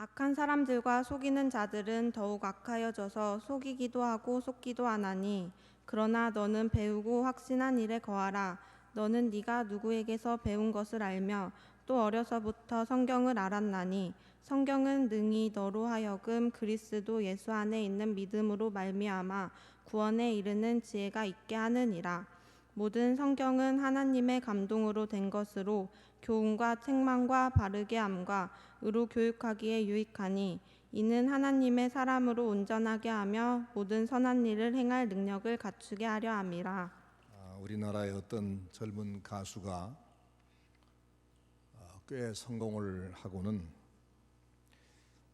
악한 사람들과 속이는 자들은 더욱 악하여져서 속이기도 하고 속기도 하나니, 그러나 너는 배우고 확신한 일에 거하라. 너는 네가 누구에게서 배운 것을 알며 또 어려서부터 성경을 알았나니, 성경은 능히 너로 하여금 그리스도 예수 안에 있는 믿음으로 말미암아 구원에 이르는 지혜가 있게 하느니라. 모든 성경은 하나님의 감동으로 된 것으로 교훈과 책망과 바르게 함과 의로 교육하기에 유익하니, 이는 하나님의 사람으로 온전하게 하며 모든 선한 일을 행할 능력을 갖추게 하려 함이라. 우리나라의 어떤 젊은 가수가 꽤 성공을 하고는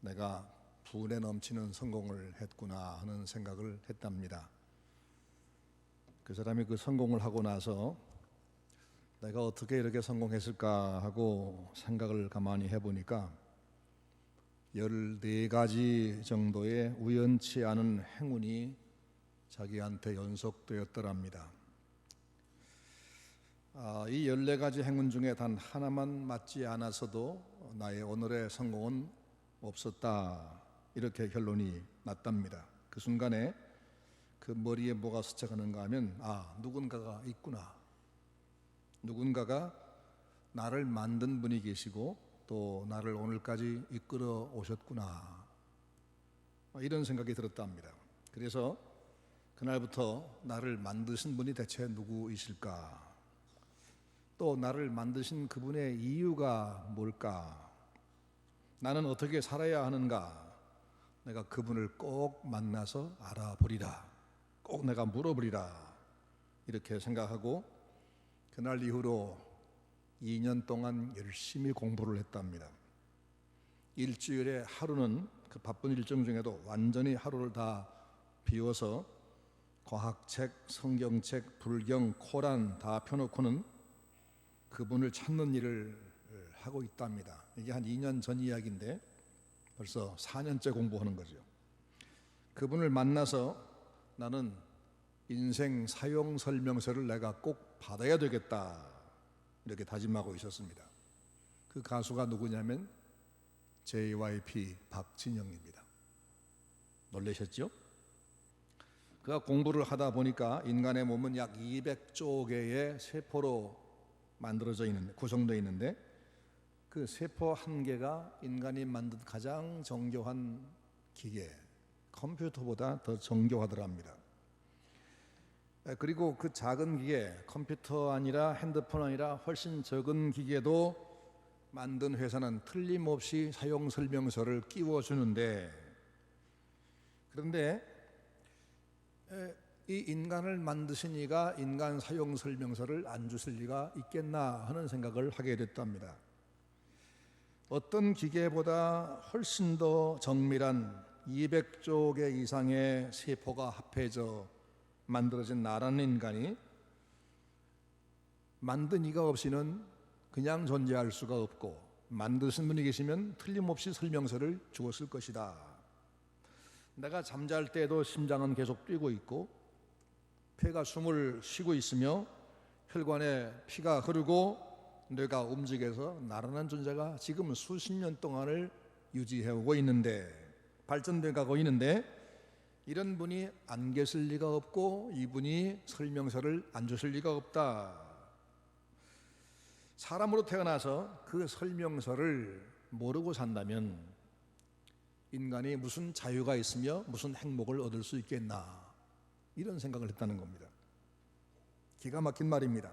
내가 분에 넘치는 성공을 했구나 하는 생각을 했답니다. 그 사람이 그 성공을 하고 나서 내가 어떻게 이렇게 성공했을까 하고 생각을 가만히 해보니까 14가지 정도의 우연치 않은 행운이 자기한테 연속되었더랍니다. 이 14가지 행운 중에 단 하나만 맞지 않아서도 나의 오늘의 성공은 없었다, 이렇게 결론이 났답니다. 그 순간에 그 머리에 뭐가 스쳐가는가 하면 누군가가 있구나, 누군가가 나를 만든 분이 계시고 또 나를 오늘까지 이끌어 오셨구나, 이런 생각이 들었답니다. 그래서 그날부터 나를 만드신 분이 대체 누구이실까, 또 나를 만드신 그분의 이유가 뭘까, 나는 어떻게 살아야 하는가, 내가 그분을 꼭 만나서 알아보리라, 꼭 내가 물어보리라, 이렇게 생각하고 그날 이후로 2년 동안 열심히 공부를 했답니다. 일주일에 하루는 그 바쁜 일정 중에도 완전히 하루를 다 비워서 과학책, 성경책, 불경, 코란 다 펴놓고는 그분을 찾는 일을 하고 있답니다. 이게 한 2년 전 이야기인데 벌써 4년째 공부하는 거죠. 그분을 만나서 나는 인생 사용 설명서를 내가 꼭 받아야 되겠다, 이렇게 다짐하고 있었습니다. 그 가수가 누구냐면 JYP 박진영입니다. 놀라셨죠? 그가 공부를 하다 보니까 인간의 몸은 약 200조 개의 세포로 만들어져 있는, 구성되어 있는데 그 세포 한 개가 인간이 만든 가장 정교한 기계, 컴퓨터보다 더 정교하더랍니다. 그리고 그 작은 기계, 컴퓨터 아니라 핸드폰 아니라 훨씬 적은 기계도 만든 회사는 틀림없이 사용 설명서를 끼워주는데, 그런데 이 인간을 만드신 이가 인간 사용 설명서를 안 주실 리가 있겠나 하는 생각을 하게 됐답니다. 어떤 기계보다 훨씬 더 정밀한 200조 개 이상의 세포가 합해져 만들어진 나라는 인간이 만든 이가 없이는 그냥 존재할 수가 없고, 만드신 분이 계시면 틀림없이 설명서를 주었을 것이다. 내가 잠잘 때에도 심장은 계속 뛰고 있고 폐가 숨을 쉬고 있으며 혈관에 피가 흐르고 뇌가 움직여서 나른한 존재가 지금 수십 년 동안을 유지해오고 있는데, 발전돼 가고 있는데, 이런 분이 안 계실 리가 없고 이분이 설명서를 안 주실 리가 없다. 사람으로 태어나서 그 설명서를 모르고 산다면 인간이 무슨 자유가 있으며 무슨 행복을 얻을 수 있겠나, 이런 생각을 했다는 겁니다. 기가 막힌 말입니다.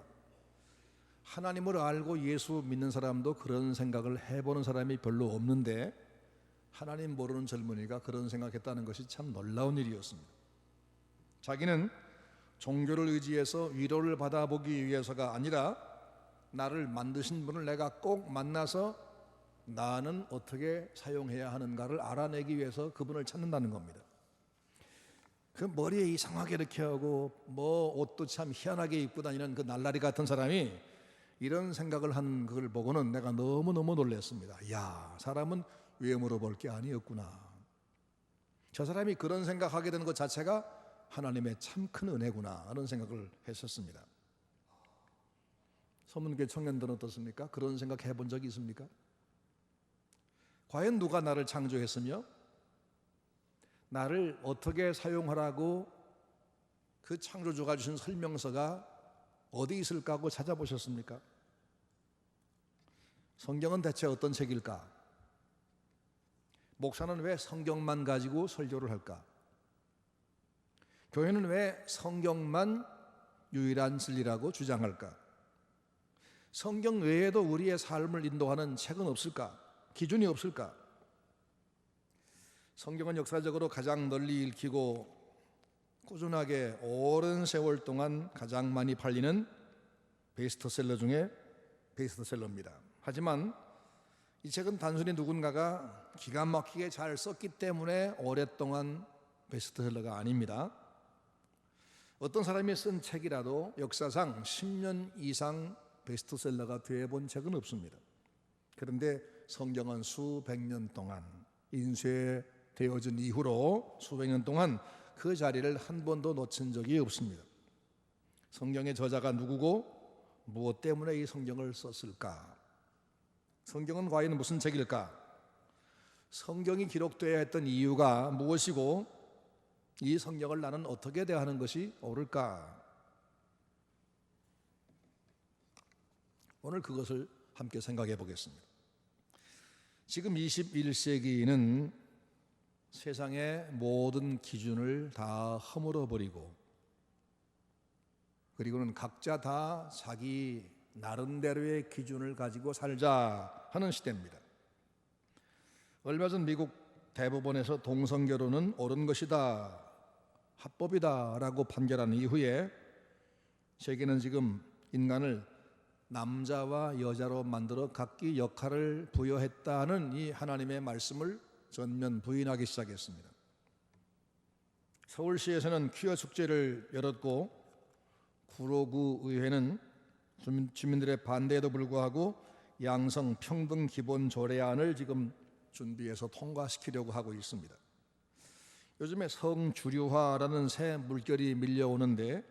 하나님을 알고 예수 믿는 사람도 그런 생각을 해보는 사람이 별로 없는데 하나님 모르는 젊은이가 그런 생각했다는 것이 참 놀라운 일이었습니다. 자기는 종교를 의지해서 위로를 받아보기 위해서가 아니라 나를 만드신 분을 내가 꼭 만나서 나는 어떻게 사용해야 하는가를 알아내기 위해서 그분을 찾는다는 겁니다. 그 머리에 이상하게 이렇게 하고 옷도 참 희한하게 입고 다니는 그 날라리 같은 사람이 이런 생각을 한 그걸 보고는 내가 너무너무 놀랐습니다. 야, 사람은 외모로 볼 게 아니었구나. 저 사람이 그런 생각하게 되는 것 자체가 하나님의 참 큰 은혜구나 하는 생각을 했었습니다. 서문교회 청년들은 어떻습니까? 그런 생각 해본 적이 있습니까? 과연 누가 나를 창조했으며 나를 어떻게 사용하라고 그 창조주가 주신 설명서가 어디 있을까 하고 찾아보셨습니까? 성경은 대체 어떤 책일까? 목사는 왜 성경만 가지고 설교를 할까? 교회는 왜 성경만 유일한 진리라고 주장할까? 성경 외에도 우리의 삶을 인도하는 책은 없을까? 기준이 없을까? 성경은 역사적으로 가장 널리 읽히고 꾸준하게 오랜 세월 동안 가장 많이 팔리는 베스트셀러 중에 베스트셀러입니다. 하지만 이 책은 단순히 누군가가 기가 막히게 잘 썼기 때문에 오랫동안 베스트셀러가 아닙니다. 어떤 사람이 쓴 책이라도 역사상 10년 이상 베스트셀러가 되어본 책은 없습니다. 그런데 성경은 수백 년 동안 인쇄되어진 이후로 수백 년 동안 그 자리를 한 번도 놓친 적이 없습니다. 성경의 저자가 누구고 무엇 때문에 이 성경을 썼을까? 성경은 과연 무슨 책일까? 성경이 기록되어야 했던 이유가 무엇이고 이 성경을 나는 어떻게 대하는 것이 옳을까? 오늘 그것을 함께 생각해 보겠습니다. 지금 21세기는 세상의 모든 기준을 다 허물어 버리고 그리고는 각자 다 자기 나름대로의 기준을 가지고 살자 하는 시대입니다. 얼마 전 미국 대법원에서 동성결혼은 옳은 것이다, 합법이다 라고 판결한 이후에 세계는 지금 인간을 남자와 여자로 만들어 각기 역할을 부여했다는 이 하나님의 말씀을 전면 부인하기 시작했습니다. 서울시에서는 퀴어 축제를 열었고 구로구 의회는 주민들의 반대에도 불구하고 양성 평등 기본 조례안을 지금 준비해서 통과시키려고 하고 있습니다. 요즘에 성주류화라는 새 물결이 밀려오는데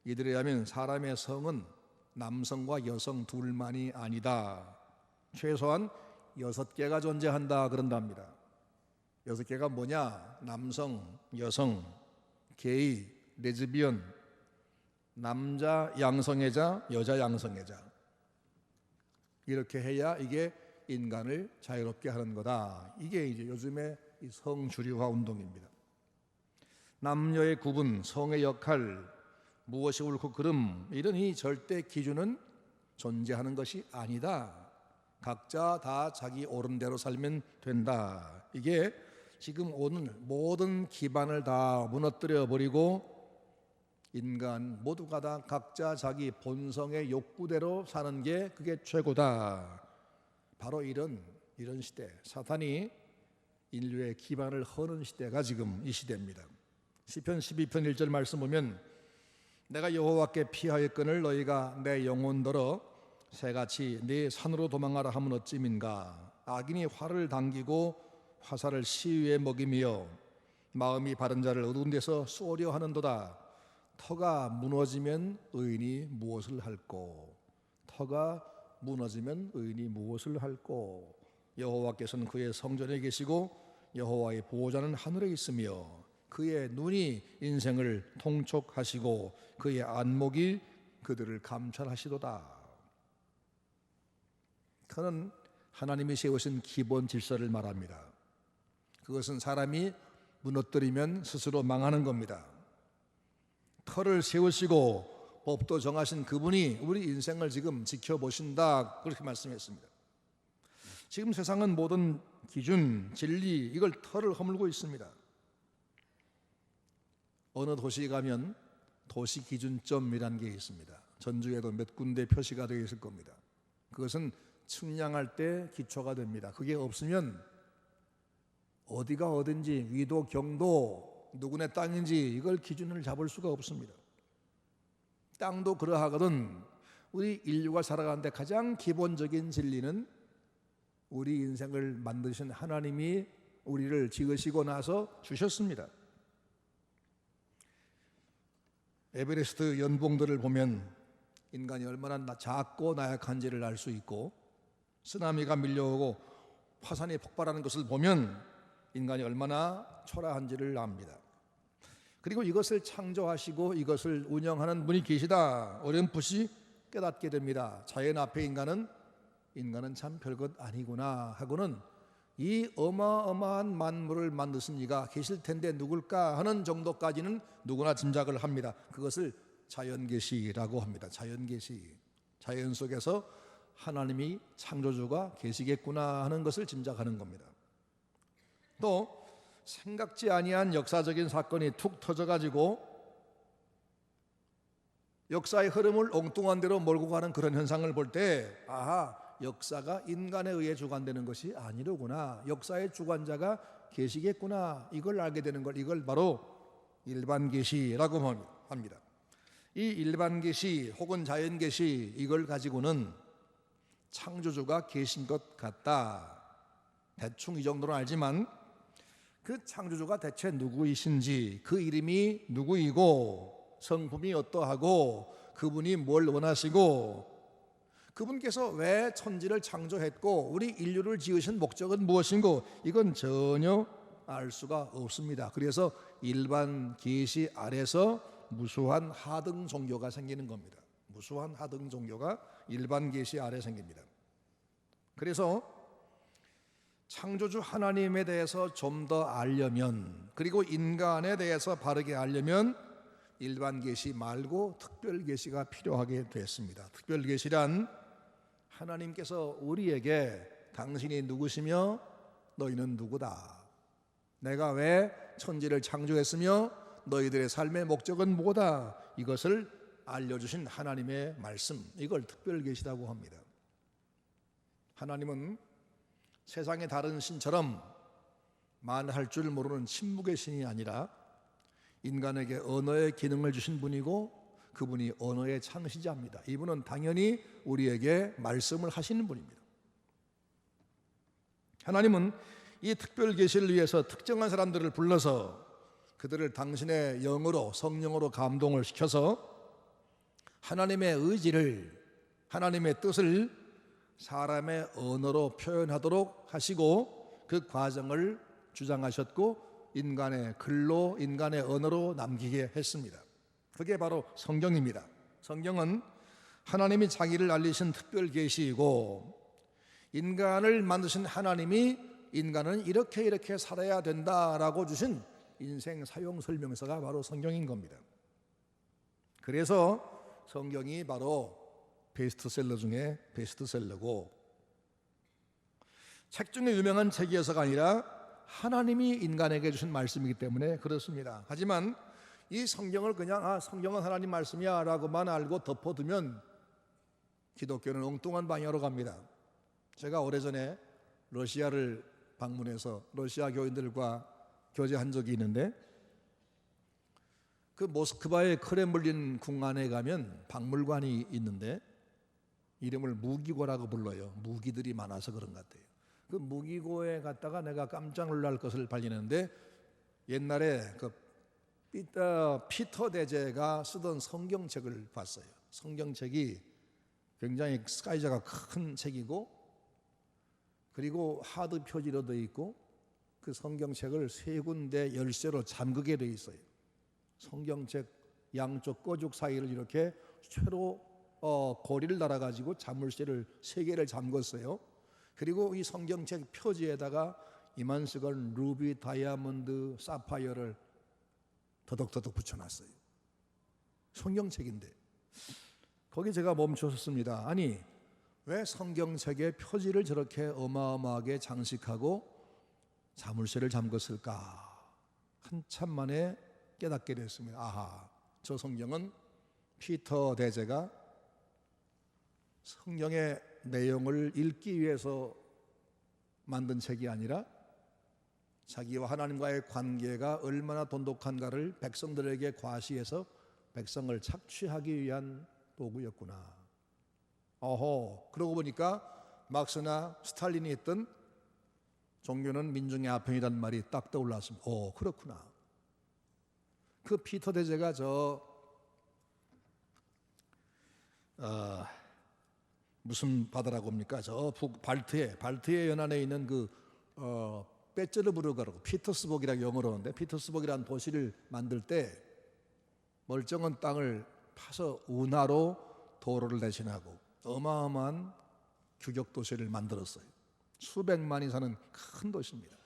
이들에 의하면 사람의 성은 남성과 여성 둘만이 아니다. 최소한 6개가 존재한다 그런답니다. 6개가 뭐냐? 남성, 여성, 게이, 레즈비언, 남자 양성애자, 여자 양성애자. 이렇게 해야 이게 인간을 자유롭게 하는 거다. 이게 이제 요즘의 이 성주류화 운동입니다. 남녀의 구분, 성의 역할, 무엇이 옳고 그름 이런 이 절대 기준은 존재하는 것이 아니다. 각자 다 자기 옳은 대로 살면 된다. 이게 지금 오늘 모든 기반을 다 무너뜨려 버리고 인간 모두가 다 각자 자기 본성의 욕구대로 사는 게 그게 최고다. 바로 이런 시대, 사탄이 인류의 기반을 허는 시대가 지금 이 시대입니다. 시편 12편 1절 말씀 보면 내가 여호와께 피하였거늘 너희가 내 영혼더러 새같이 네 산으로 도망하라 하면 어찌민가. 악인이 활을 당기고 화살을 시위에 먹이며 마음이 바른 자를 어두운 데서 쏘려 하는도다. 터가 무너지면 의인이 무엇을 할꼬. 터가 무너지면 의인이 무엇을 할꼬. 여호와께서는 그의 성전에 계시고 여호와의 보호자는 하늘에 있으며 그의 눈이 인생을 통촉하시고 그의 안목이 그들을 감찰하시도다. 터는 하나님이 세우신 기본 질서를 말합니다. 그것은 사람이 무너뜨리면 스스로 망하는 겁니다. 터를 세우시고 법도 정하신 그분이 우리 인생을 지금 지켜보신다 그렇게 말씀했습니다. 지금 세상은 모든 기준, 진리 이걸 터를 허물고 있습니다. 어느 도시에 가면 도시 기준점이라는 게 있습니다. 전주에도 몇 군데 표시가 되어 있을 겁니다. 그것은 측량할 때 기초가 됩니다. 그게 없으면 어디가 어딘지 위도 경도 누구네 땅인지 이걸 기준을 잡을 수가 없습니다. 땅도 그러하거든. 우리 인류가 살아가는데 가장 기본적인 진리는 우리 인생을 만드신 하나님이 우리를 지으시고 나서 주셨습니다. 에베레스트 연봉들을 보면 인간이 얼마나 작고 나약한지를 알 수 있고 쓰나미가 밀려오고 화산이 폭발하는 것을 보면 인간이 얼마나 초라한지를 압니다. 그리고 이것을 창조하시고 이것을 운영하는 분이 계시다 어렴풋이 깨닫게 됩니다. 자연 앞에 인간은 참 별것 아니구나 하고는 이 어마어마한 만물을 만드신 이가 계실 텐데 누굴까 하는 정도까지는 누구나 짐작을 합니다. 그것을 자연계시라고 합니다. 자연계시. 자연 속에서 하나님이 창조주가 계시겠구나 하는 것을 짐작하는 겁니다. 또 생각지 아니한 역사적인 사건이 툭 터져가지고 역사의 흐름을 엉뚱한 대로 몰고 가는 그런 현상을 볼 때 아하, 역사가 인간에 의해 주관되는 것이 아니로구나, 역사의 주관자가 계시겠구나, 이걸 알게 되는 걸, 이걸 바로 일반계시라고 합니다. 이 일반계시 혹은 자연계시, 이걸 가지고는 창조주가 계신 것 같다, 대충 이 정도는 알지만 그 창조주가 대체 누구이신지, 그 이름이 누구이고 성품이 어떠하고 그분이 뭘 원하시고 그분께서 왜 천지를 창조했고 우리 인류를 지으신 목적은 무엇인고, 이건 전혀 알 수가 없습니다. 그래서 일반 계시 아래서 무수한 하등 종교가 생기는 겁니다. 무수한 하등 종교가 일반 계시 아래 생깁니다. 그래서 창조주 하나님에 대해서 좀 더 알려면, 그리고 인간에 대해서 바르게 알려면 일반 계시 말고 특별 계시가 필요하게 됐습니다. 특별 계시란 하나님께서 우리에게 당신이 누구시며 너희는 누구다, 내가 왜 천지를 창조했으며 너희들의 삶의 목적은 뭐다, 이것을 알려주신 하나님의 말씀, 이걸 특별 계시라고 합니다. 하나님은 세상의 다른 신처럼 말할 줄 모르는 침묵의 신이 아니라 인간에게 언어의 기능을 주신 분이고 그분이 언어의 창시자입니다. 이분은 당연히 우리에게 말씀을 하시는 분입니다. 하나님은 이 특별 계시를 위해서 특정한 사람들을 불러서 그들을 당신의 영으로, 성령으로 감동을 시켜서 하나님의 의지를, 하나님의 뜻을 사람의 언어로 표현하도록 하시고 그 과정을 주장하셨고 인간의 글로, 인간의 언어로 남기게 했습니다. 그게 바로 성경입니다. 성경은 하나님이 자기를 알리신 특별 계시이고 인간을 만드신 하나님이 인간은 이렇게 살아야 된다라고 주신 인생 사용 설명서가 바로 성경인 겁니다. 그래서 성경이 바로 베스트셀러 중에 베스트셀러고, 책 중에 유명한 책이어서가 아니라 하나님이 인간에게 주신 말씀이기 때문에 그렇습니다. 하지만 이 성경을 그냥 성경은 하나님 말씀이야 라고만 알고 덮어두면 기독교는 엉뚱한 방향으로 갑니다. 제가 오래전에 러시아를 방문해서 러시아 교인들과 교제한 적이 있는데, 그 모스크바의 크렘블린 궁 안에 가면 박물관이 있는데 이름을 무기고라고 불러요. 무기들이 많아서 그런 것 같아요. 그 무기고에 갔다가 내가 깜짝 놀랄 것을 발견했는데, 옛날에 그 피터 대제가 쓰던 성경책을 봤어요. 성경책이 굉장히 사이즈가 큰 책이고, 그리고 하드 표지로 되어 있고, 그 성경책을 세 군데 열쇠로 잠그게 되어 있어요. 성경책 양쪽 꺼죽 사이를 이렇게 쇠로 고리를 달아가지고 자물쇠를 세 개를 잠궜어요. 그리고 이 성경책 표지에다가 이만식은 루비, 다이아몬드, 사파이어를 더덕더덕 붙여놨어요. 성경책인데. 거기 제가 멈췄습니다. 아니, 왜 성경책의 표지를 저렇게 어마어마하게 장식하고 자물쇠를 잠궜을까? 한참 만에 깨닫게 됐습니다. 아하, 저 성경은 피터 대제가 성경의 내용을 읽기 위해서 만든 책이 아니라 자기와 하나님과의 관계가 얼마나 돈독한가를 백성들에게 과시해서 백성을 착취하기 위한 도구였구나. 그러고 보니까 막스나 스탈린이 했던 종교는 민중의 아편이란 말이 딱 떠올랐습니다. 그렇구나. 그 피터 대제가 무슨 바다라고 합니까? 저 발트해 연안에 있는 그 빼츠르부르크라고, 피터스버그라고 영어로 하는데, 피터스버그라는 도시를 만들 때 멀쩡한 땅을 파서 운하로 도로를 대신하고 어마어마한 규격 도시를 만들었어요. 수백만이 사는 큰 도시입니다.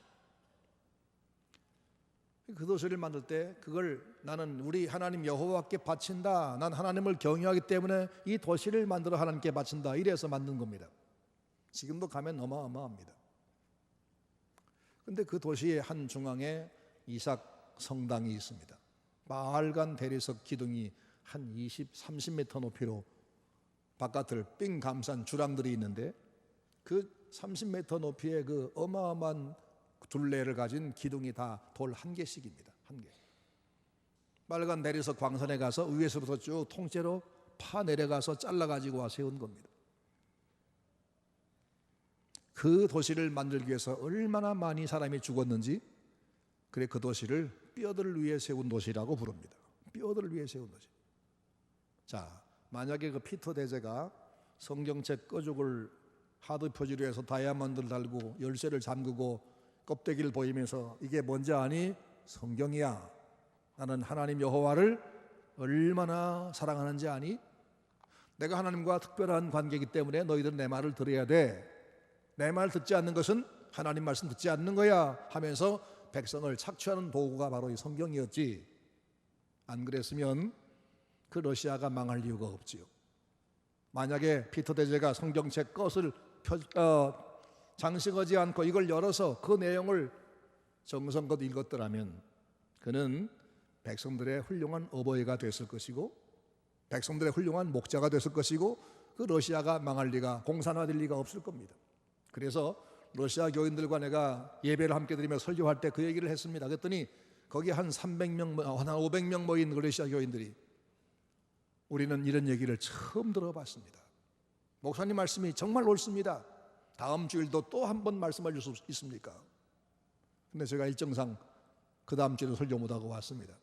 그 도시를 만들 때 그걸 나는 우리 하나님 여호와께 바친다, 난 하나님을 경외하기 때문에 이 도시를 만들어 하나님께 바친다, 이래서 만든 겁니다. 지금도 가면 어마어마합니다. 근데 그 도시의 한 중앙에 이삭 성당이 있습니다. 빨간 대리석 기둥이 한 20, 30m 높이로 바깥을 삥 감싼 주랑들이 있는데, 그 30m 높이의 그 어마어마한 둘레를 가진 기둥이 다 돌 한 개씩입니다. 한 개. 빨간 대리석 광산에 가서 위에서부터 쭉 통째로 파 내려가서 잘라가지고 와 세운 겁니다. 그 도시를 만들기 위해서 얼마나 많이 사람이 죽었는지, 그래 그 도시를 뼈들을 위해 세운 도시라고 부릅니다. 뼈들을 위해 세운 도시. 자, 만약에 그 피터 대제가 성경책 꺼죽을 하드 표지로 해서 다이아몬드를 달고 열쇠를 잠그고 껍데기를 보이면서 이게 뭔지 아니? 성경이야. 나는 하나님 여호와를 얼마나 사랑하는지 아니? 내가 하나님과 특별한 관계이기 때문에 너희들은 내 말을 들어야 돼. 내 말 듣지 않는 것은 하나님 말씀 듣지 않는 거야 하면서 백성을 착취하는 도구가 바로 이 성경이었지. 안 그랬으면 그 러시아가 망할 이유가 없지요. 만약에 피터 대제가 성경책 것을 장식하지 않고 이걸 열어서 그 내용을 정성껏 읽었더라면 그는 백성들의 훌륭한 어버이가 됐을 것이고 백성들의 훌륭한 목자가 됐을 것이고 그 러시아가 망할 리가, 공산화될 리가 없을 겁니다. 그래서 러시아 교인들과 내가 예배를 함께 드리며 설교할 때 그 얘기를 했습니다. 그랬더니 거기 한 300명, 한 500명 모인 러시아 교인들이 우리는 이런 얘기를 처음 들어봤습니다. 목사님 말씀이 정말 옳습니다. 다음 주일도 또 한 번 말씀해 주실 수 있습니까? 근데 제가 일정상 그 다음 주에도 설교 못하고 왔습니다.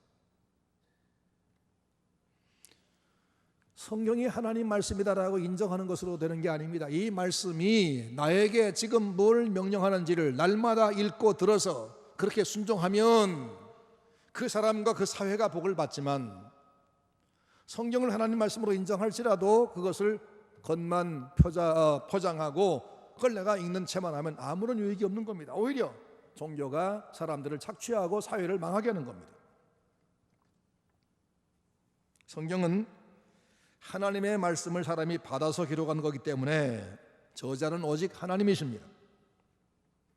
성경이 하나님 말씀이다라고 인정하는 것으로 되는 게 아닙니다. 이 말씀이 나에게 지금 뭘 명령하는지를 날마다 읽고 들어서 그렇게 순종하면 그 사람과 그 사회가 복을 받지만, 성경을 하나님 말씀으로 인정할지라도 그것을 겉만 포장하고 그걸 내가 읽는 채만 하면 아무런 유익이 없는 겁니다. 오히려 종교가 사람들을 착취하고 사회를 망하게 하는 겁니다. 성경은 하나님의 말씀을 사람이 받아서 기록한 거기 때문에 저자는 오직 하나님이십니다.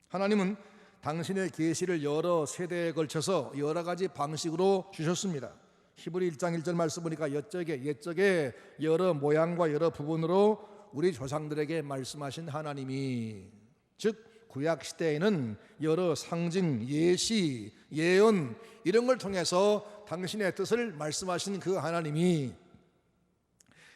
하나님은 당신의 계시를 여러 세대에 걸쳐서 여러 가지 방식으로 주셨습니다. 히브리 1장 1절 말씀 보니까 옛적에 여러 모양과 여러 부분으로 우리 조상들에게 말씀하신 하나님이, 즉 구약 시대에는 여러 상징, 예시, 예언 이런 걸 통해서 당신의 뜻을 말씀하신 그 하나님이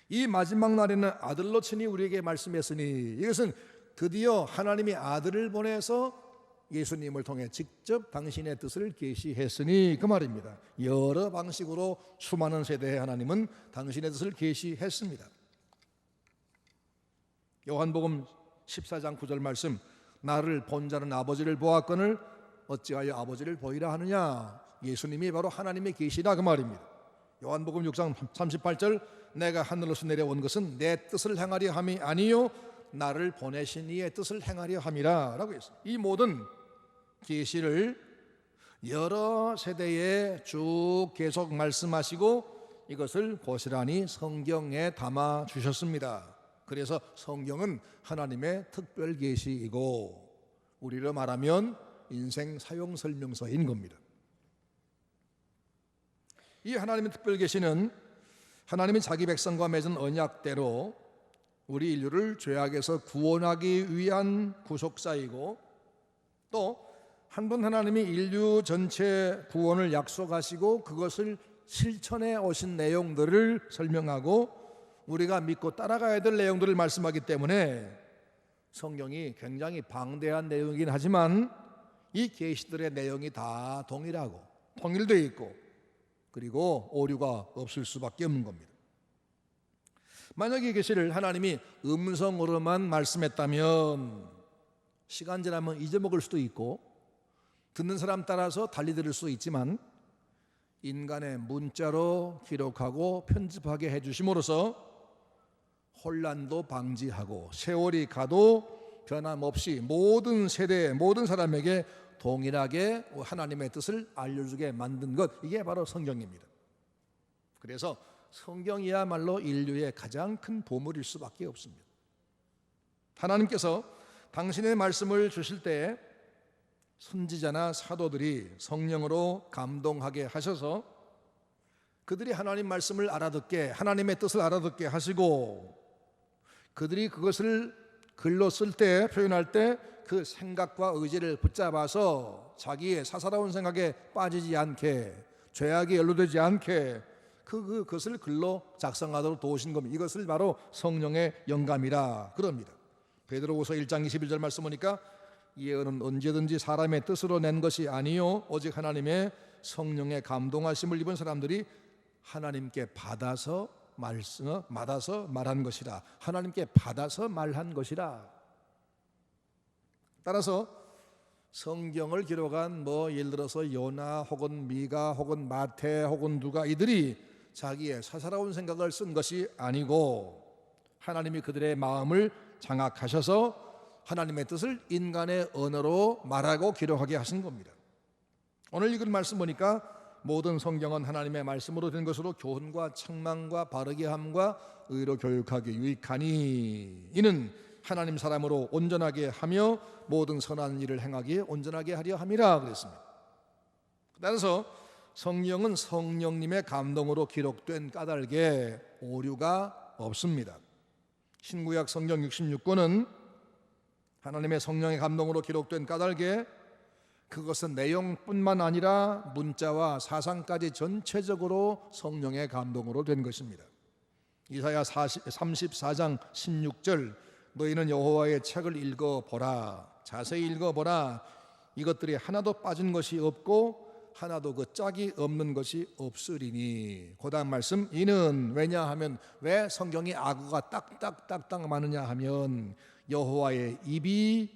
이 마지막 날에는 아들로 친히 우리에게 말씀했으니, 이것은 드디어 하나님이 아들을 보내서 예수님을 통해 직접 당신의 뜻을 계시했으니 그 말입니다. 여러 방식으로 수많은 세대의 하나님은 당신의 뜻을 계시했습니다. 요한복음 14장 9절 말씀, 나를 본 자는 아버지를 보았거늘 어찌하여 아버지를 보이라 하느냐. 예수님이 바로 하나님의 계시다 그 말입니다. 요한복음 6장 38절, 내가 하늘로서 내려온 것은 내 뜻을 행하려 함이 아니요 나를 보내신 이의 뜻을 행하려 함이라 라고 했습니다. 이 모든 계시를 여러 세대에 쭉 계속 말씀하시고 이것을 고스란히 성경에 담아 주셨습니다. 그래서 성경은 하나님의 특별 계시이고 우리로 말하면 인생 사용 설명서인 겁니다. 이 하나님의 특별 계시는 하나님이 자기 백성과 맺은 언약대로 우리 인류를 죄악에서 구원하기 위한 구속사이고, 또 한 번 하나님이 인류 전체 구원을 약속하시고 그것을 실천해 오신 내용들을 설명하고 우리가 믿고 따라가야 될 내용들을 말씀하기 때문에 성경이 굉장히 방대한 내용이긴 하지만 이 계시들의 내용이 다 동일하고 통일되어 있고 그리고 오류가 없을 수밖에 없는 겁니다. 만약에 계시를 하나님이 음성으로만 말씀했다면 시간 지나면 잊어먹을 수도 있고 듣는 사람 따라서 달리 들을 수 있지만 인간의 문자로 기록하고 편집하게 해주심으로써 혼란도 방지하고 세월이 가도 변함없이 모든 세대 모든 사람에게 동일하게 하나님의 뜻을 알려주게 만든 것, 이게 바로 성경입니다. 그래서 성경이야말로 인류의 가장 큰 보물일 수밖에 없습니다. 하나님께서 당신의 말씀을 주실 때 선지자나 사도들이 성령으로 감동하게 하셔서 그들이 하나님 말씀을 알아듣게, 하나님의 뜻을 알아듣게 하시고 그들이 그것을 글로 쓸 때, 표현할 때 그 생각과 의지를 붙잡아서 자기의 사사로운 생각에 빠지지 않게, 죄악에 연루되지 않게 그것을 글로 작성하도록 도우신 겁니다. 이것을 바로 성령의 영감이라 그럽니다. 베드로후서 1장 21절 말씀 보니까 예언은 언제든지 사람의 뜻으로 낸 것이 아니요 오직 하나님의 성령의 감동하심을 입은 사람들이 하나님께 받아서 말한 것이라. 하나님께 받아서 말한 것이라. 따라서 성경을 기록한 예를 들어서 요나 혹은 미가 혹은 마태 혹은 누가, 이들이 자기의 사사로운 생각을 쓴 것이 아니고 하나님이 그들의 마음을 장악하셔서 하나님의 뜻을 인간의 언어로 말하고 기록하게 하신 겁니다. 오늘 읽은 말씀 보니까 모든 성경은 하나님의 말씀으로 된 것으로 교훈과 책망과 바르게 함과 의로 교육하기 유익하니 이는 하나님 사람으로 온전하게 하며 모든 선한 일을 행하기에 온전하게 하려 함이라 그랬습니다. 따라서 성경은 성령님의 감동으로 기록된 까닭에 오류가 없습니다. 신구약 성경 66권은 하나님의 성령의 감동으로 기록된 까닭에 그것은 내용뿐만 아니라 문자와 사상까지 전체적으로 성령의 감동으로 된 것입니다. 이사야 34장 16절 너희는 여호와의 책을 읽어보라, 자세히 읽어보라. 이것들이 하나도 빠진 것이 없고 하나도 그 짝이 없는 것이 없으리니. 그 다음 말씀, 이는 왜냐하면, 왜 성경에 악어가 딱딱딱딱 많으냐 하면 여호와의 입이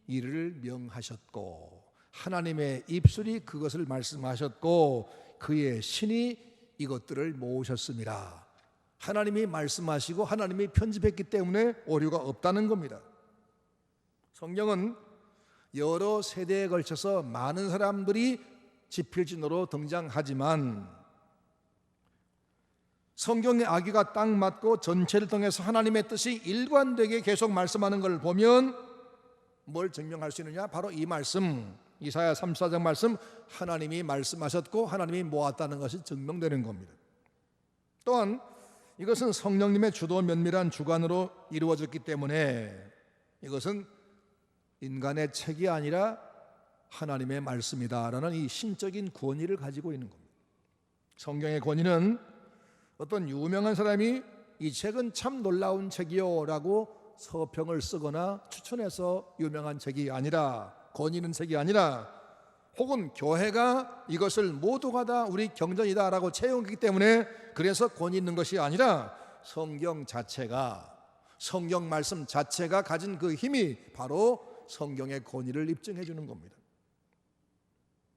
이를 명하셨고 하나님의 입술이 그것을 말씀하셨고 그의 신이 이것들을 모으셨습니다. 하나님이 말씀하시고 하나님이 편집했기 때문에 오류가 없다는 겁니다. 성경은 여러 세대에 걸쳐서 많은 사람들이 지필진으로 등장하지만 성경의 아기가 딱 맞고 전체를 통해서 하나님의 뜻이 일관되게 계속 말씀하는 걸 보면 뭘 증명할 수 있느냐? 바로 이 말씀, 이사야 34장 말씀, 하나님이 말씀하셨고 하나님이 모았다는 것이 증명되는 겁니다. 또한 이것은 성령님의 주도 면밀한 주관으로 이루어졌기 때문에 이것은 인간의 책이 아니라 하나님의 말씀이다라는 이 신적인 권위를 가지고 있는 겁니다. 성경의 권위는 어떤 유명한 사람이 이 책은 참 놀라운 책이요 라고 서평을 쓰거나 추천해서 유명한 책이 아니라, 권위 있는 책이 아니라, 혹은 교회가 이것을 모두가 다 우리 경전이다 라고 채용했기 때문에 그래서 권위 있는 것이 아니라 성경 자체가, 성경 말씀 자체가 가진 그 힘이 바로 성경의 권위를 입증해 주는 겁니다.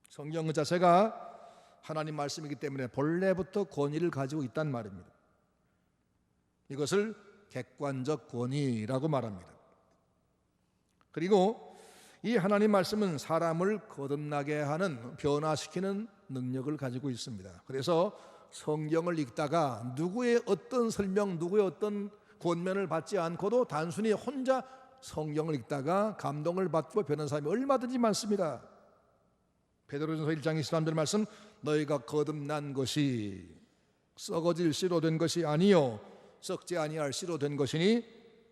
성경 자체가 하나님 말씀이기 때문에 본래부터 권위를 가지고 있단 말입니다. 이것을 객관적 권위라고 말합니다. 그리고 이 하나님 말씀은 사람을 거듭나게 하는, 변화시키는 능력을 가지고 있습니다. 그래서 성경을 읽다가 누구의 어떤 설명, 누구의 어떤 권면을 받지 않고도 단순히 혼자 성경을 읽다가 감동을 받고 변한 사람이 얼마든지 많습니다. 베드로전서 1장 23절 말씀, 너희가 거듭난 것이 썩어질 씨로 된 것이 아니요 썩지 아니할 씨로 된 것이니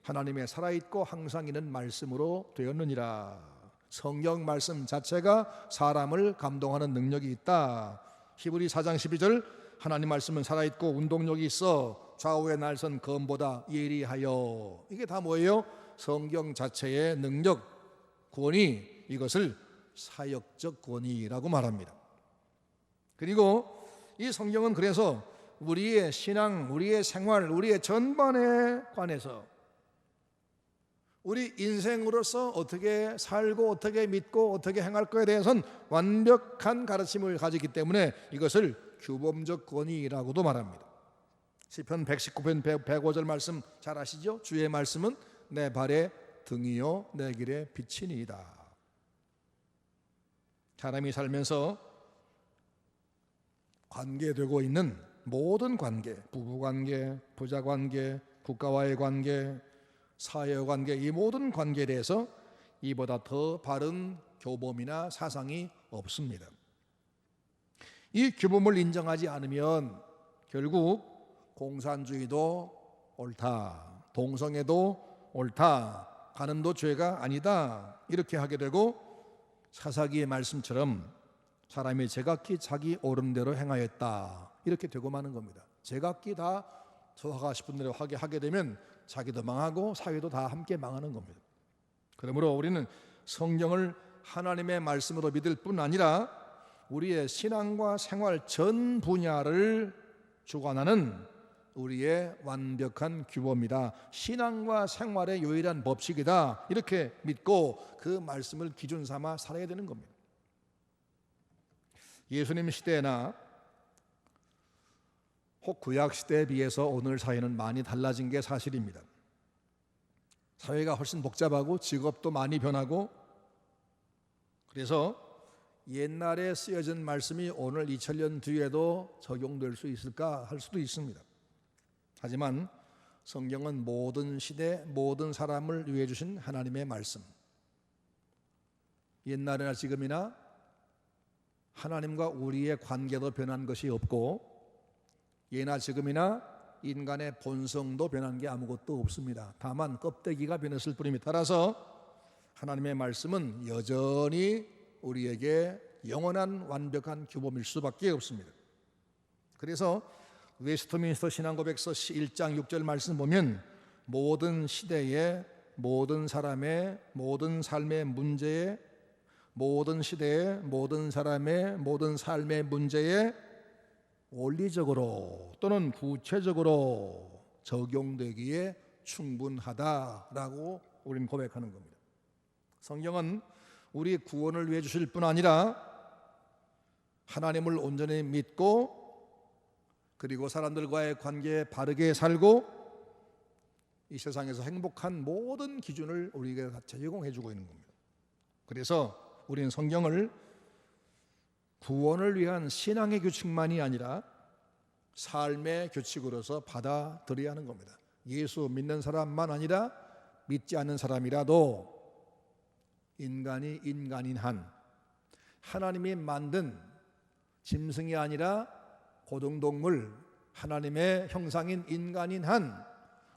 하나님의 살아있고 항상 있는 말씀으로 되었느니라. 성경 말씀 자체가 사람을 감동하는 능력이 있다. 히브리 4장 12절, 하나님 말씀은 살아있고 운동력이 있어 좌우의 날선 검보다 예리하여. 이게 다 뭐예요? 성경 자체의 능력, 권위, 이것을 사역적 권위라고 말합니다. 그리고 이 성경은 그래서 우리의 신앙, 우리의 생활, 우리의 전반에 관해서 우리 인생으로서 어떻게 살고 어떻게 믿고 어떻게 행할 것에 대해서는 완벽한 가르침을 가지기 때문에 이것을 규범적 권위라고도 말합니다. 시편 119편 105절 말씀 잘 아시죠? 주의 말씀은 내 발의 등이요 내 길의 빛이니이다. 사람이 살면서 관계되고 있는 모든 관계, 부부관계, 부자관계, 국가와의 관계, 사회의 관계, 이 모든 관계에 대해서 이보다 더 바른 교범이나 사상이 없습니다. 이 규범을 인정하지 않으면 결국 공산주의도 옳다, 동성애도 옳다, 간음도 죄가 아니다 이렇게 하게 되고 사사기의 말씀처럼 사람이 제각기 자기 옳음대로 행하였다 이렇게 되고 마는 겁니다. 제각기 다 저하가 싶은 대로 하게 되면 자기도 망하고 사회도 다 함께 망하는 겁니다. 그러므로 우리는 성경을 하나님의 말씀으로 믿을 뿐 아니라 우리의 신앙과 생활 전 분야를 주관하는 우리의 완벽한 규범이다, 신앙과 생활의 유일한 법칙이다 이렇게 믿고 그 말씀을 기준 삼아 살아야 되는 겁니다. 예수님 시대나 혹 구약 시대에 비해서 오늘 사회는 많이 달라진 게 사실입니다. 사회가 훨씬 복잡하고 직업도 많이 변하고, 그래서 옛날에 쓰여진 말씀이 오늘 2000년 뒤에도 적용될 수 있을까 할 수도 있습니다. 하지만 성경은 모든 시대 모든 사람을 위해 주신 하나님의 말씀, 옛날이나 지금이나 하나님과 우리의 관계도 변한 것이 없고 예나 지금이나 인간의 본성도 변한 게 아무것도 없습니다. 다만 껍데기가 변했을 뿐입니다. 따라서 하나님의 말씀은 여전히 우리에게 영원한 완벽한 규범일 수밖에 없습니다. 그래서 웨스트민스터 신앙고백서 1장 6절 말씀 보면 모든 시대의 모든 사람의 모든 삶의 문제에, 모든 시대의 모든 사람의 모든 삶의 문제에 원리적으로 또는 구체적으로 적용되기에 충분하다라고 우리는 고백하는 겁니다. 성경은 우리 구원을 위해 주실 뿐 아니라 하나님을 온전히 믿고 그리고 사람들과의 관계에 바르게 살고 이 세상에서 행복한 모든 기준을 우리에게 제공해 주고 있는 겁니다. 그래서 우리는 성경을 구원을 위한 신앙의 규칙만이 아니라 삶의 규칙으로서 받아들여야 하는 겁니다. 예수 믿는 사람만 아니라 믿지 않는 사람이라도 인간이 인간인 한, 하나님이 만든 짐승이 아니라 고등동물, 하나님의 형상인 인간인 한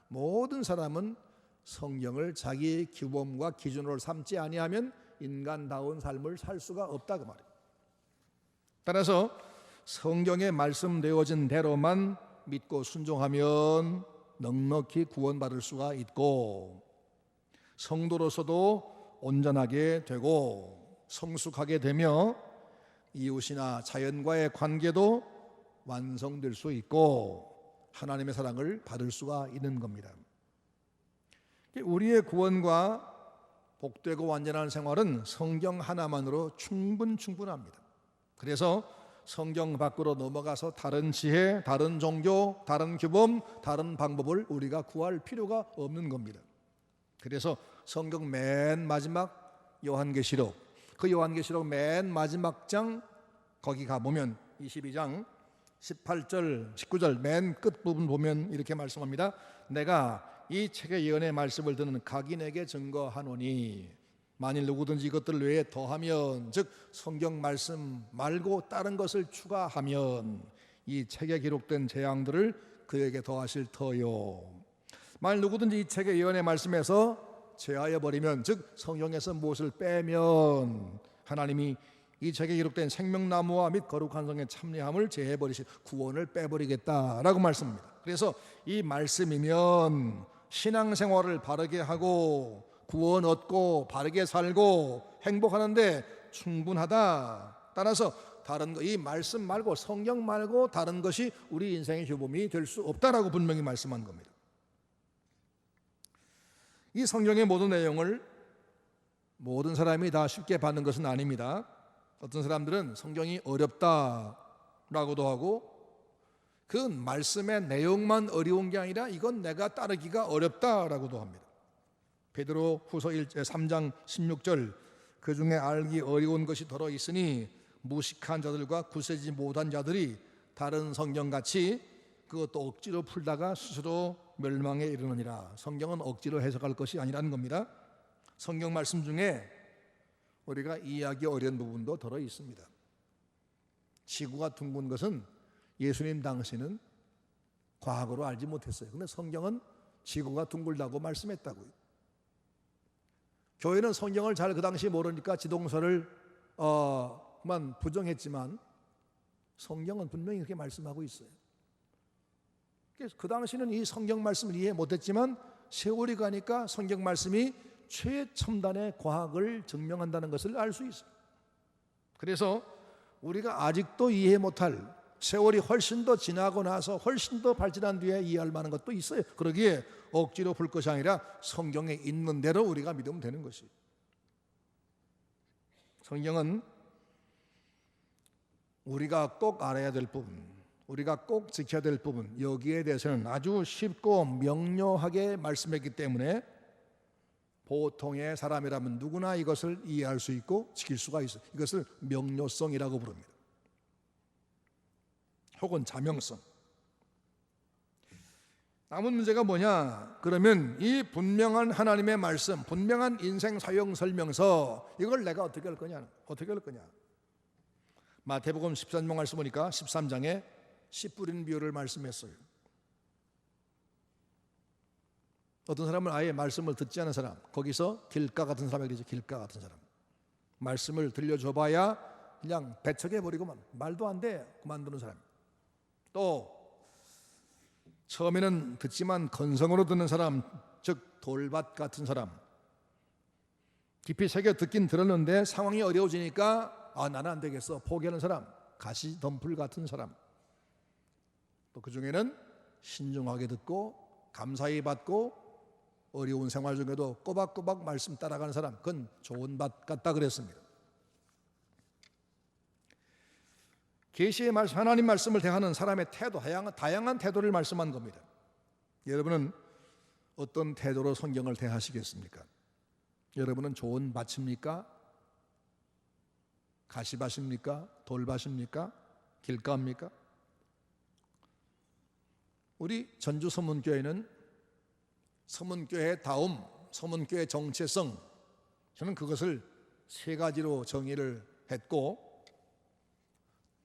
모든 사람은 성경을 자기 규범과 기준으로 삼지 아니하면 인간다운 삶을 살 수가 없다 그 말이에요. 따라서 성경에 말씀되어진 대로만 믿고 순종하면 넉넉히 구원받을 수가 있고 성도로서도 온전하게 되고 성숙하게 되며 이웃이나 자연과의 관계도 완성될 수 있고 하나님의 사랑을 받을 수가 있는 겁니다. 우리의 구원과 복되고 완전한 생활은 성경 하나만으로 충분합니다. 그래서 성경 밖으로 넘어가서 다른 지혜, 다른 종교, 다른 규범, 다른 방법을 우리가 구할 필요가 없는 겁니다. 그래서 성경 맨 마지막 요한계시록, 그 요한계시록 맨 마지막 장 거기 가보면 22장 18절, 19절 맨 끝부분 보면 이렇게 말씀합니다. 내가 이 책의 예언의 말씀을 듣는 각인에게 증거하노니 만일 누구든지 이것들 외에 더하면, 즉 성경 말씀 말고 다른 것을 추가하면 이 책에 기록된 재앙들을 그에게 더하실 터요. 만일 누구든지 이 책의 예언의 말씀에서 제하여 버리면, 즉 성경에서 무엇을 빼면 하나님이 이 책에 기록된 생명나무와 및 거룩한 성의 참여함을 제해 버리실, 구원을 빼버리겠다라고 말씀합니다. 그래서 이 말씀이면 신앙생활을 바르게 하고 구원 얻고 바르게 살고 행복하는데 충분하다. 따라서 다른 이 말씀 말고 성경 말고 다른 것이 우리 인생의 효범이 될 수 없다라고 분명히 말씀한 겁니다. 이 성경의 모든 내용을 모든 사람이 다 쉽게 받는 것은 아닙니다. 어떤 사람들은 성경이 어렵다라고도 하고 그 말씀의 내용만 어려운 게 아니라 이건 내가 따르기가 어렵다라고도 합니다. 베드로 후서 3장 16절 그 중에 알기 어려운 것이 더러 있으니 무식한 자들과 굳세지 못한 자들이 다른 성경같이 그것도 억지로 풀다가 스스로 멸망에 이르느니라. 성경은 억지로 해석할 것이 아니라는 겁니다. 성경 말씀 중에 우리가 이해하기 어려운 부분도 들어 있습니다. 지구가 둥근 것은 예수님 당시는 과학으로 알지 못했어요. 그런데 성경은 지구가 둥글다고 말씀했다고요. 교회는 성경을 잘 그 당시 모르니까 지동설을 만 부정했지만 성경은 분명히 그렇게 말씀하고 있어요. 그래서 그 당시는 이 성경 말씀을 이해 못했지만 세월이 가니까 성경 말씀이 최첨단의 과학을 증명한다는 것을 알 수 있어요. 그래서 우리가 아직도 이해 못할 세월이 훨씬 더 지나고 나서 훨씬 더 발전한 뒤에 이해할 만한 것도 있어요. 그러기에 억지로 풀 것이 아니라 성경에 있는 대로 우리가 믿으면 되는 것이에요. 성경은 우리가 꼭 알아야 될 부분, 우리가 꼭 지켜야 될 부분, 여기에 대해서는 아주 쉽고 명료하게 말씀했기 때문에 보통의 사람이라면 누구나 이것을 이해할 수 있고 지킬 수가 있어요. 이것을 명료성이라고 부릅니다. 혹은 자명성. 남은 문제가 뭐냐? 그러면 이 분명한 하나님의 말씀, 분명한 인생 사용 설명서, 이걸 내가 어떻게 할 거냐? 어떻게 할 거냐? 마태복음 13장 말씀 보니까 13장에 씨 뿌리는 비유를 말씀했어요. 어떤 사람은 아예 말씀을 듣지 않은 사람, 거기서 길가 같은 사람이 되죠. 길가 같은 사람. 말씀을 들려줘봐야 그냥 배척해버리고만 말도 안 돼 그만두는 사람. 또 처음에는 듣지만 건성으로 듣는 사람, 즉 돌밭 같은 사람. 깊이 새겨 듣긴 들었는데 상황이 어려워지니까 나는 안 되겠어 포기하는 사람, 가시덤불 같은 사람. 또 그 중에는 신중하게 듣고 감사히 받고 어려운 생활 중에도 꼬박꼬박 말씀 따라가는 사람, 그건 좋은 밭 같다 그랬습니다. 계시의 말씀, 하나님 말씀을 대하는 사람의 태도, 다양한 태도를 말씀한 겁니다. 여러분은 어떤 태도로 성경을 대하시겠습니까? 여러분은 좋은 밭입니까? 가시밭입니까? 돌밭입니까? 길가입니까? 우리 전주 서문교회는 서문교회의 다움, 서문교회의 정체성, 저는 그것을 세 가지로 정의를 했고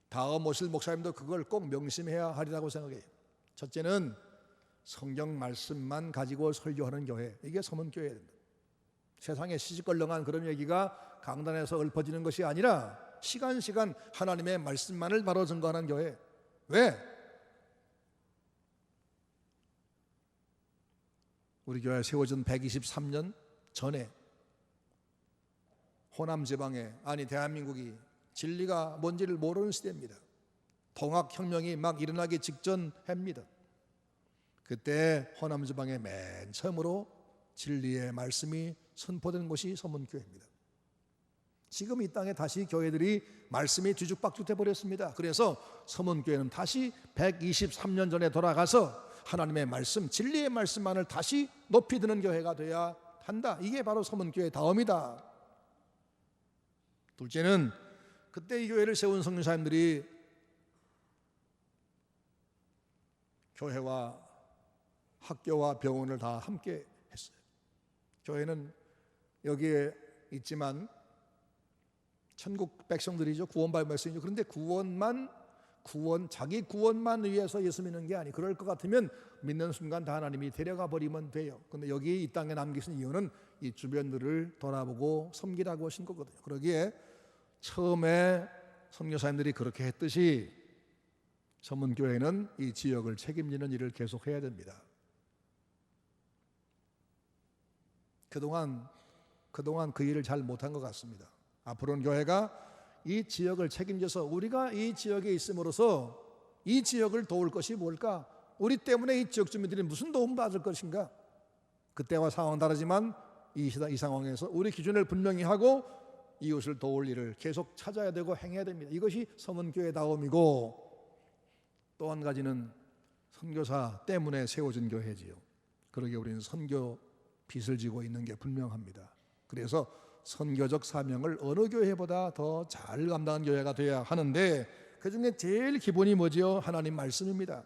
다음 오실 목사님도 그걸 꼭 명심해야 하리라고 생각해요. 첫째는 성경 말씀만 가지고 설교하는 교회, 이게 서문교회예요. 세상에 시시껄렁한 그런 얘기가 강단에서 읊어지는 것이 아니라 시간 하나님의 말씀만을 바로 증거하는 교회. 왜? 우리 교회 세워진 123년 전에 호남 지방에, 대한민국이 진리가 뭔지를 모르는 시대입니다. 통합혁명이 막 일어나기 직전 해입니다. 그때 호남 지방에 맨 처음으로 진리의 말씀이 선포된 곳이 서문교회입니다. 지금 이 땅에 다시 교회들이 말씀이 뒤죽박죽 돼버렸습니다. 그래서 서문교회는 다시 123년 전에 돌아가서 하나님의 말씀, 진리의 말씀만을 다시 높이 드는 교회가 되어야 한다. 이게 바로 서문교회의 다음이다. 둘째는 그때 이 교회를 세운 선교사님들이 교회와 학교와 병원을 다 함께 했어요. 교회는 여기에 있지만 천국 백성들이죠. 구원받은 백성이죠. 그런데 자기 구원만 위해서 예수 믿는 게 아니, 그럴 것 같으면 믿는 순간 다 하나님이 데려가 버리면 돼요. 그런데 여기 이 땅에 남기신 이유는 이 주변들을 돌아보고 섬기라고 하신 거거든요. 그러기에 처음에 선교사님들이 그렇게 했듯이 서문교회는 이 지역을 책임지는 일을 계속해야 됩니다. 그동안 그 일을 잘 못한 것 같습니다. 앞으로는 교회가 이 지역을 책임져서 우리가 이 지역에 있음으로써 이 지역을 도울 것이 뭘까? 우리 때문에 이 지역 주민들이 무슨 도움 받을 것인가? 그때와 상황은 다르지만 이 상황에서 우리 기준을 분명히 하고 이웃을 도울 일을 계속 찾아야 되고 행해야 됩니다. 이것이 성은교회다움이고, 또 한 가지는 선교사 때문에 세워진 교회지요. 그러기에 우리는 선교 빚을 지고 있는 게 분명합니다. 그래서 선교적 사명을 어느 교회보다 더 잘 감당한 교회가 되어야 하는데, 그 중에 제일 기본이 뭐지요? 하나님 말씀입니다.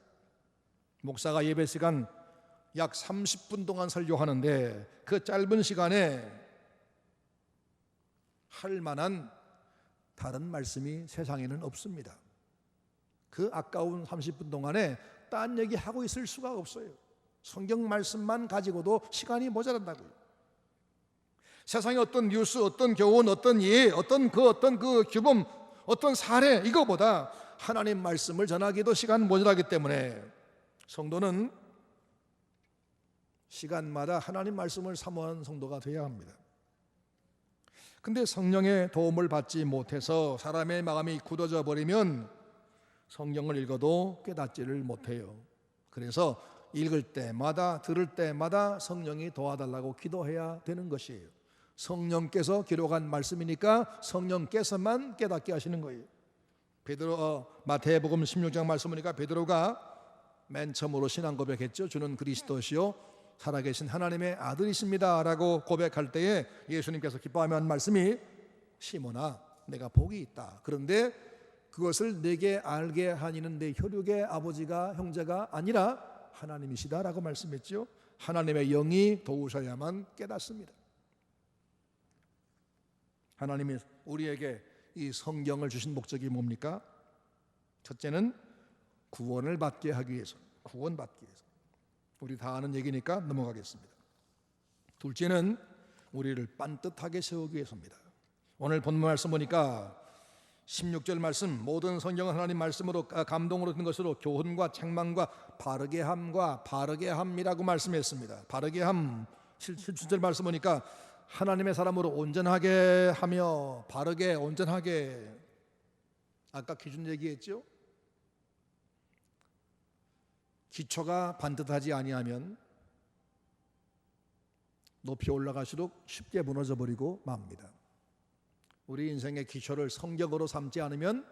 목사가 예배 시간 약 30분 동안 설교하는데 그 짧은 시간에 할 만한 다른 말씀이 세상에는 없습니다. 그 아까운 30분 동안에 딴 얘기하고 있을 수가 없어요. 성경 말씀만 가지고도 시간이 모자란다고요. 세상의 어떤 뉴스, 어떤 교훈, 어떤 예, 어떤 그 규범, 어떤 사례, 이거보다 하나님 말씀을 전하기도 시간 모자라기 때문에 성도는 시간마다 하나님 말씀을 사모하는 성도가 되어야 합니다. 근데 성령의 도움을 받지 못해서 사람의 마음이 굳어져 버리면 성경을 읽어도 깨닫지를 못해요. 그래서 읽을 때마다 들을 때마다 성령이 도와달라고 기도해야 되는 것이에요. 성령께서 기록한 말씀이니까 성령께서만 깨닫게 하시는 거예요. 마태복음 16장 말씀 보니까 베드로가 맨 처음으로 신앙 고백했죠. 주는 그리스도시요 살아계신 하나님의 아들이십니다 라고 고백할 때에 예수님께서 기뻐하며 한 말씀이, 시몬아 내가 복이 있다. 그런데 그것을 내게 알게 하니는 내 혈육의 아버지가 형제가 아니라 하나님이시다 라고 말씀했죠. 하나님의 영이 도우셔야만 깨닫습니다. 하나님이 우리에게 이 성경을 주신 목적이 뭡니까? 첫째는 구원을 받게 하기 위해서, 구원받기 위해서. 우리 다 아는 얘기니까 넘어가겠습니다. 둘째는 우리를 반듯하게 세우기 위해서입니다. 오늘 본문 말씀 보니까 16절 말씀, 모든 성경은 하나님 말씀으로 감동으로 든 것으로 교훈과 책망과 바르게 함이라고 말씀했습니다. 바르게 함. 17절 말씀 보니까 하나님의 사람으로 온전하게 하며 바르게 온전하게. 아까 기준 얘기했죠. 기초가 반듯하지 아니하면 높이 올라갈수록 쉽게 무너져 버리고 맙니다. 우리 인생의 기초를 성경으로 삼지 않으면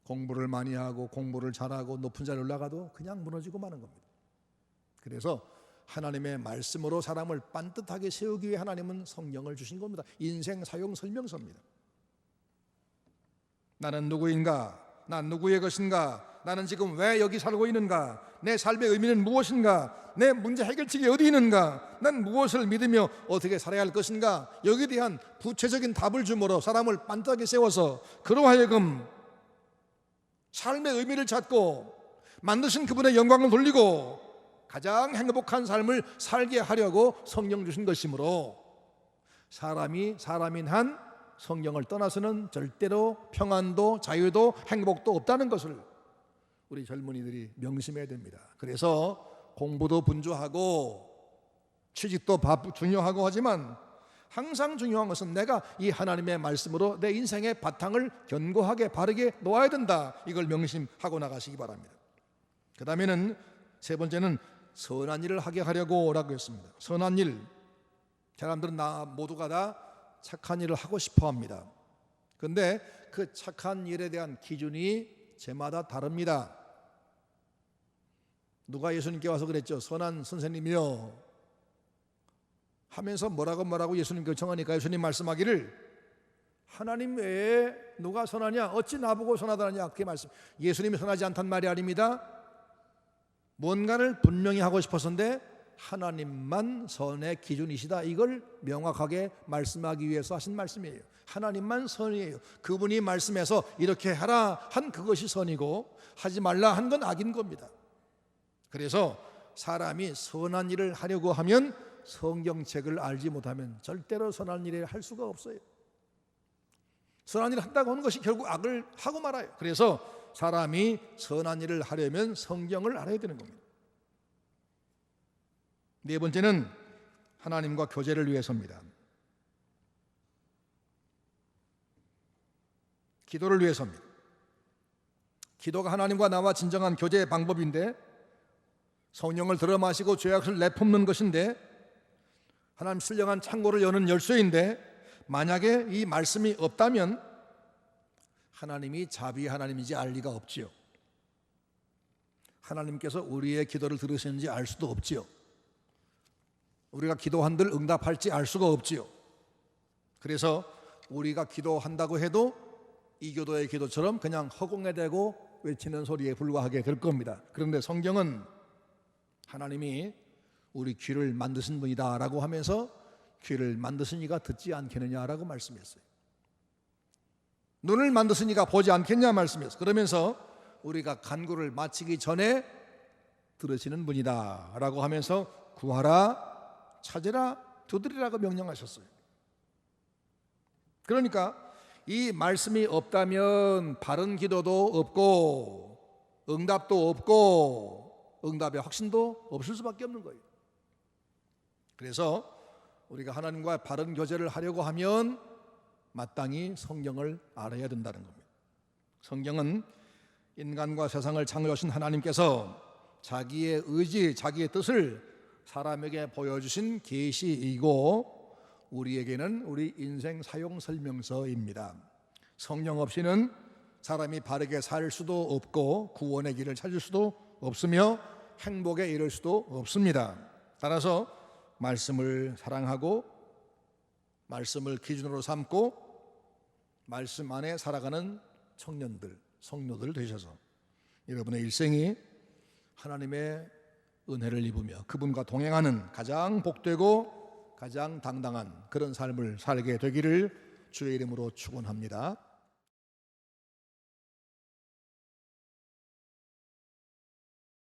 공부를 많이 하고 공부를 잘하고 높은 자리에 올라가도 그냥 무너지고 마는 겁니다. 그래서 하나님의 말씀으로 사람을 반듯하게 세우기 위해 하나님은 성경을 주신 겁니다. 인생 사용 설명서입니다. 나는 누구인가? 난 누구의 것인가? 나는 지금 왜 여기 살고 있는가? 내 삶의 의미는 무엇인가? 내 문제 해결책이 어디 있는가? 난 무엇을 믿으며 어떻게 살아야 할 것인가? 여기에 대한 구체적인 답을 주므로 사람을 반듯하게 세워서 그로 하여금 삶의 의미를 찾고 만드신 그분의 영광을 돌리고 가장 행복한 삶을 살게 하려고 성령 주신 것이므로 사람인 한 성경을 떠나서는 절대로 평안도 자유도 행복도 없다는 것을 우리 젊은이들이 명심해야 됩니다. 그래서 공부도 분주하고 취직도 중요하고 하지만 항상 중요한 것은 내가 이 하나님의 말씀으로 내 인생의 바탕을 견고하게 바르게 놓아야 된다. 이걸 명심하고 나가시기 바랍니다. 그 다음에는 세 번째는 선한 일을 하게 하려고 라고 했습니다. 선한 일. 사람들은 모두가 다 착한 일을 하고 싶어 합니다. 그런데 그 착한 일에 대한 기준이 제마다 다릅니다. 누가 예수님께 와서 그랬죠. 선한 선생님이요 하면서 뭐라고 예수님께 청하니까 예수님 말씀하기를 하나님 외에 누가 선하냐? 어찌 나보고 선하다느냐? 그렇게 말씀. 예수님이 선하지 않단 말이 아닙니다. 뭔가를 분명히 하고 싶었는데 하나님만 선의 기준이시다. 이걸 명확하게 말씀하기 위해서 하신 말씀이에요. 하나님만 선이에요. 그분이 말씀해서 이렇게 하라 한 그것이 선이고 하지 말라 한 건 악인 겁니다. 그래서 사람이 선한 일을 하려고 하면 성경책을 알지 못하면 절대로 선한 일을 할 수가 없어요. 선한 일을 한다고 하는 것이 결국 악을 하고 말아요. 그래서 사람이 선한 일을 하려면 성경을 알아야 되는 겁니다. 네 번째는 하나님과 교제를 위해서입니다. 기도를 위해서입니다. 기도가 하나님과 나와 진정한 교제의 방법인데, 성령을 들어 마시고 죄악을 내뿜는 것인데, 하나님 신령한 창고를 여는 열쇠인데, 만약에 이 말씀이 없다면 하나님이 자비 하나님인지 알 리가 없지요. 하나님께서 우리의 기도를 들으시는지 알 수도 없지요. 우리가 기도한들 응답할지 알 수가 없지요. 그래서 우리가 기도한다고 해도 이교도의 기도처럼 그냥 허공에 대고 외치는 소리에 불과하게 될 겁니다. 그런데 성경은 하나님이 우리 귀를 만드신 분이다 라고 하면서 귀를 만드신 이가 듣지 않겠느냐라고 말씀했어요. 눈을 만드신 이가 보지 않겠냐 말씀했어요. 그러면서 우리가 간구를 마치기 전에 들으시는 분이다 라고 하면서 구하라, 찾으라, 두드리라고 명령하셨어요. 그러니까 이 말씀이 없다면 바른 기도도 없고 응답도 없고 응답의 확신도 없을 수밖에 없는 거예요. 그래서 우리가 하나님과 바른 교제를 하려고 하면 마땅히 성경을 알아야 된다는 겁니다. 성경은 인간과 세상을 창조하신 하나님께서 자기의 의지, 자기의 뜻을 사람에게 보여주신 계시이고 우리에게는 우리 인생 사용 설명서입니다. 성령 없이는 사람이 바르게 살 수도 없고 구원의 길을 찾을 수도 없으며 행복에 이를 수도 없습니다. 따라서 말씀을 사랑하고 말씀을 기준으로 삼고 말씀 안에 살아가는 청년들, 성도들 되셔서 여러분의 일생이 하나님의 은혜를 입으며 그분과 동행하는 가장 복되고 가장 당당한 그런 삶을 살게 되기를 주의 이름으로 축원합니다.